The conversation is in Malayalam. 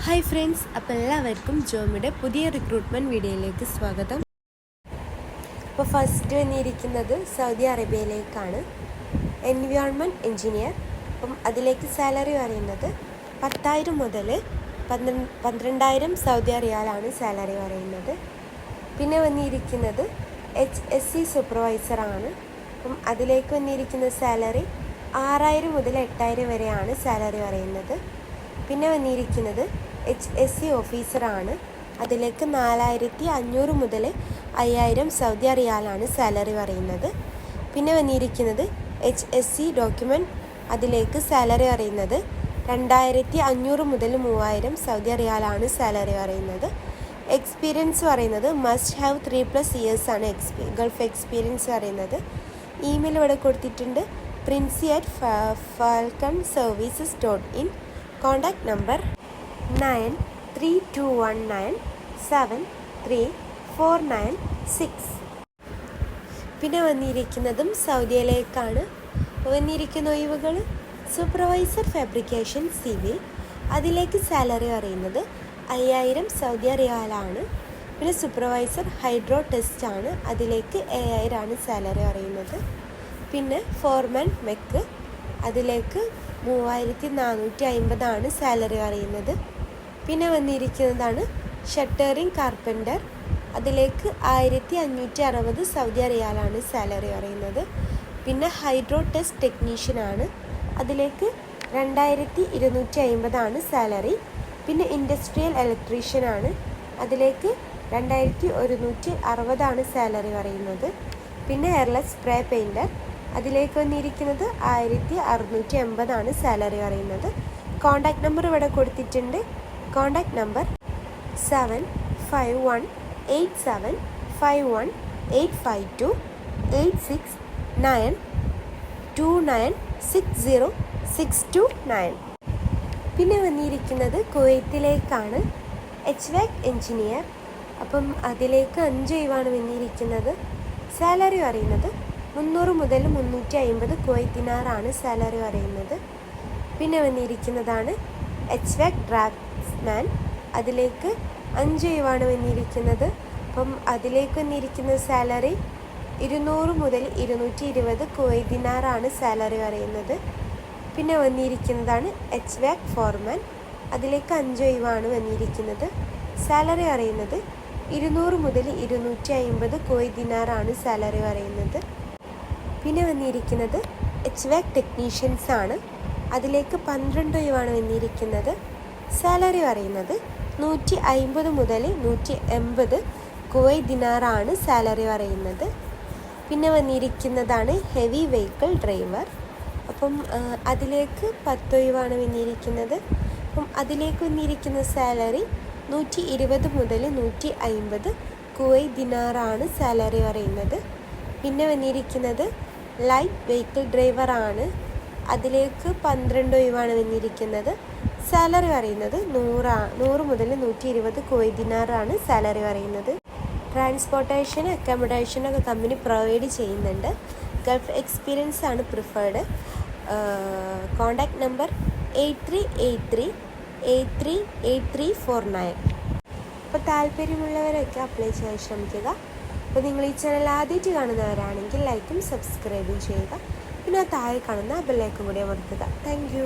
ഹായ് ഫ്രണ്ട്സ്, അപ്പോൾ എല്ലാവർക്കും ജോമിയുടെ പുതിയ റിക്രൂട്ട്മെൻറ്റ് വീഡിയോയിലേക്ക് സ്വാഗതം. അപ്പോൾ ഫസ്റ്റ് വന്നിരിക്കുന്നത് സൗദി അറേബ്യയിലേക്കാണ്. Environment engineer. അപ്പം അതിലേക്ക് സാലറി പറയുന്നത് 10,000 മുതൽ 12,000 സൗദി റിയാലാണ് സാലറി പറയുന്നത്. പിന്നെ വന്നിരിക്കുന്നത് HSC സൂപ്പർവൈസറാണ്. അപ്പം അതിലേക്ക് വന്നിരിക്കുന്ന സാലറി 6,000 മുതൽ 8,000 വരെയാണ് സാലറി പറയുന്നത്. പിന്നെ വന്നിരിക്കുന്നത് HSC ഓഫീസറാണ്. അതിലേക്ക് 4,500 മുതൽ 5,000 സൗദി റിയാലാണ് സാലറി പറയുന്നത്. പിന്നെ വന്നിരിക്കുന്നത് HSC ഡോക്യുമെൻറ്റ്. അതിലേക്ക് സാലറി പറയുന്നത് 2,500 മുതൽ 3,000 സൗദി റിയാലാണ് സാലറി പറയുന്നത്. എക്സ്പീരിയൻസ് പറയുന്നത് മസ്റ്റ് ഹാവ് 3+ ഇയേഴ്സ് ആണ് ഗൾഫ് എക്സ്പീരിയൻസ് പറയുന്നത്. ഇമെയിൽ ഇവിടെ കൊടുത്തിട്ടുണ്ട്, princy@falconservices.in. Contact number 9321973496. പിന്നെ വന്നിരിക്കുന്നതും സൗദിയിലേക്കാണ്. വന്നിരിക്കുന്ന ഒഴിവുകൾ സൂപ്പർവൈസർ ഫാബ്രിക്കേഷൻ സിവിൽ. അതിലേക്ക് സാലറി പറയുന്നത് 5,000 സൗദി റിയാലാണ്. പിന്നെ സൂപ്പർവൈസർ ഹൈഡ്രോ ടെസ്റ്റ് ആണ്. അതിലേക്ക് 7,000 ആണ് സാലറി പറയുന്നത്. പിന്നെ ഫോർമാൻ മെക്ക്. അതിലേക്ക് 3,450 ആണ് സാലറി പറയുന്നത്. പിന്നെ വന്നിരിക്കുന്നതാണ് ഷട്ടറിങ് കാർപ്പൻ്റർ. അതിലേക്ക് 1,560 സൗദി റിയാലാണ് സാലറി പറയുന്നത്. പിന്നെ ഹൈഡ്രോ ടെസ്റ്റ് ടെക്നീഷ്യനാണ്. അതിലേക്ക് 2,250 ആണ് സാലറി. പിന്നെ ഇൻഡസ്ട്രിയൽ ഇലക്ട്രീഷ്യനാണ്. അതിലേക്ക് 2,160 ആണ് സാലറി പറയുന്നത്. പിന്നെ എയർലെസ് സ്പ്രേ പെയിൻറ്റർ. അതിലേക്ക് വന്നിരിക്കുന്നത് 1,680 ആണ് സാലറി പറയുന്നത്. കോൺടാക്ട് നമ്പർ ഇവിടെ കൊടുത്തിട്ടുണ്ട്. Contact number 7518751852 8692960629. പിന്നെ വന്നിരിക്കുന്നത് കുവൈത്തിലേക്കാണ്. HVAC engineer. അപ്പം അതിലേക്ക് 5 ഒഴിവാണ് വന്നിരിക്കുന്നത്. സാലറി പറയുന്നത് 300 മുതൽ 350 കുവൈത്ത് ദിനാറാണ് സാലറി പറയുന്നത്. പിന്നെ വന്നിരിക്കുന്നതാണ് HVAC ഡ്രാഫ്റ്റ്സ്മാൻ. അതിലേക്ക് 5 ഒഴിവാണ് വന്നിരിക്കുന്നത്. അപ്പം അതിലേക്ക് വന്നിരിക്കുന്ന സാലറി 200 മുതൽ 220 കുവൈത്ത് ദിനാറാണ് സാലറി പറയുന്നത്. പിന്നെ വന്നിരിക്കുന്നതാണ് HVAC ഫോർമാൻ. അതിലേക്ക് 5 ഒഴിവാണ് വന്നിരിക്കുന്നത്. സാലറി പറയുന്നത് 200 മുതൽ 250 കുവൈത്ത് ദിനാറാണ് സാലറി പറയുന്നത്. പിന്നെ വന്നിരിക്കുന്നത് HVAC ടെക്നീഷ്യൻസ് ആണ്. അതിലേക്ക് 12 ഒഴിവാണ് വന്നിരിക്കുന്നത്. സാലറി പറയുന്നത് 150 മുതൽ 180 കുവൈത്ത് ദിനാറാണ് സാലറി പറയുന്നത്. പിന്നെ വന്നിരിക്കുന്നതാണ് ഹെവി വെഹിക്കിൾ ഡ്രൈവർ. അപ്പം അതിലേക്ക് 10 ഒഴിവാണ് വന്നിരിക്കുന്നത്. അപ്പം അതിലേക്ക് വന്നിരിക്കുന്ന സാലറി 120 മുതൽ 150 കുവൈത്ത് ദിനാറാണ് സാലറി പറയുന്നത്. പിന്നെ വന്നിരിക്കുന്നത് ലൈറ്റ് വെഹിക്കിൾ ഡ്രൈവറാണ്. അതിലേക്ക് 12 ഒഴിവാണ് വന്നിരിക്കുന്നത്. സാലറി പറയുന്നത് 100 മുതൽ 120 കുവൈത്ത് ദിനാറാണ് സാലറി പറയുന്നത്. ട്രാൻസ്പോർട്ടേഷൻ അക്കോമഡേഷനൊക്കെ കമ്പനി പ്രൊവൈഡ് ചെയ്യുന്നുണ്ട്. ഗൾഫ് എക്സ്പീരിയൻസ് ആണ് പ്രിഫേർഡ്. Contact number 8383838349. അപ്പോൾ താല്പര്യമുള്ളവരൊക്കെ അപ്ലൈ ചെയ്യാൻ ശ്രമിക്കുക. അപ്പോൾ നിങ്ങൾ ഈ ചാനൽ ആദ്യമായിട്ട് കാണുന്നവരാണെങ്കിൽ ലൈക്കും സബ്സ്ക്രൈബും ചെയ്യുക. പിന്നെ താഴെ കാണുന്ന ബെല്ലൈക്കൺ കൂടി അമർത്തുക. Thank you.